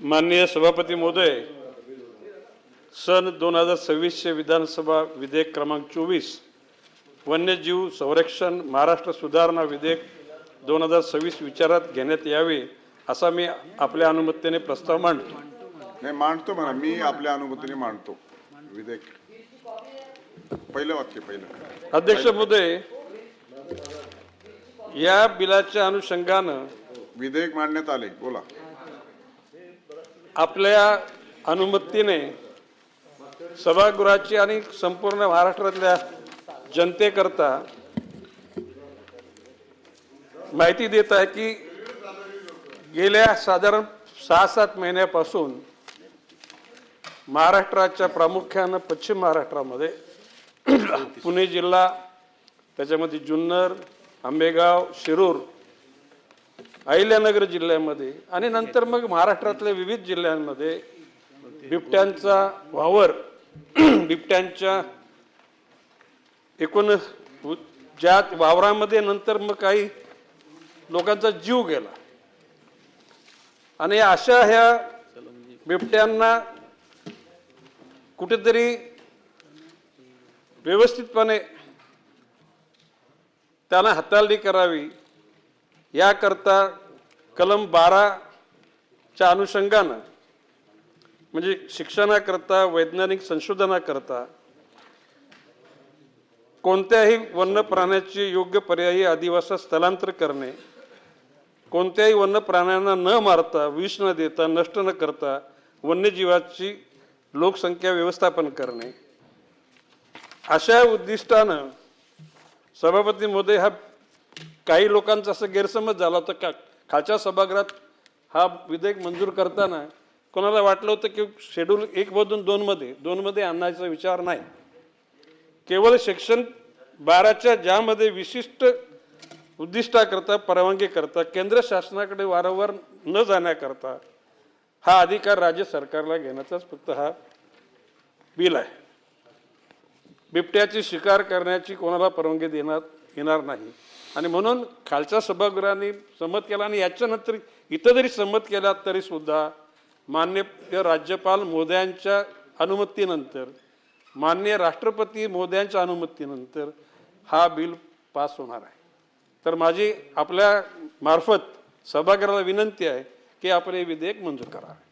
माननीय सभापती महोदय, सन 2026 चे विधानसभा विधेयक क्रमांक 24 वन्यजीव संरक्षण महाराष्ट्र सुधारणा विधेयक 2026 विचारात घेण्यात यावे असा मी आपल्या अनुमतीने प्रस्ताव मांडतो। नाही मांडतो म्हणा, मी आपल्या अनुमतीने मांडतो विधेयक। पहिलं वाक्य पहिलं। अध्यक्ष महोदय, या बिलाच्या अनुषंगाने विधेयक मांडण्यात आले, बोला। आपल्या अनुमतीने सभागृहाची आणि संपूर्ण महाराष्ट्रातल्या जनतेकरता माहिती देत आहे की गेल्या साधारण 6-7 महिन्यापासून महाराष्ट्राच्या प्रामुख्याने पश्चिम महाराष्ट्रामध्ये पुणे जिल्हा, त्याच्यामध्ये जुन्नर, आंबेगाव, शिरूर, अहिल्यानगर जिल्ह्यामध्ये आणि नंतर मग महाराष्ट्रातल्या विविध जिल्ह्यांमध्ये बिबट्यांचा वावर, बिबट्यांच्या एकूण ज्या वावरामध्ये नंतर मग काही लोकांचा जीव गेला आणि अशा ह्या बिबट्यांना कुठेतरी व्यवस्थितपणे त्यांना हाताळणी करावी याकरता कलम 12च्या अनुषंगानं म्हणजे शिक्षणाकरता, वैज्ञानिक संशोधनाकरता कोणत्याही वन्य प्राण्याची योग्य पर्यायी अधिवासात स्थलांतर करणे, कोणत्याही वन्य प्राण्यांना न मारता, विष न देता, नष्ट न करता वन्यजीवाची लोकसंख्या व्यवस्थापन करणे, अशा उद्दिष्टानं सभापती महोदय, हा काही लोकांचा असं गैरसमज झाला होता का खालच्या सभागृहात हा विधेयक मंजूर करताना कोणाला वाटलं होतं की शेड्यूल 1 मधून 2 मध्ये आणण्याचा विचार नाही। केवळ सेक्शन 12च्या ज्यामध्ये विशिष्ट उद्दिष्टाकरता, परवानगी करता केंद्र शासनाकडे वारंवार न जाण्याकरता हा अधिकार राज्य सरकारला घेण्याचाच फक्त हा बिल आहे। बिबट्याची शिकार करण्याची कोणाला परवानगी देण्यात येणार नाही आणि म्हणून खालच्या सभागृहाने संमत केला आणि याच्यानंतर इथं जरी संमत केला तरी सुद्धा माननीय राज्यपाल महोदयांच्या अनुमतीनंतर, माननीय राष्ट्रपती महोदयांच्या अनुमतीनंतर हा बिल पास होणार आहे। तर माझी आपल्या मार्फत सभागृहाला विनंती आहे की आपण हे विधेयक मंजूर करावे।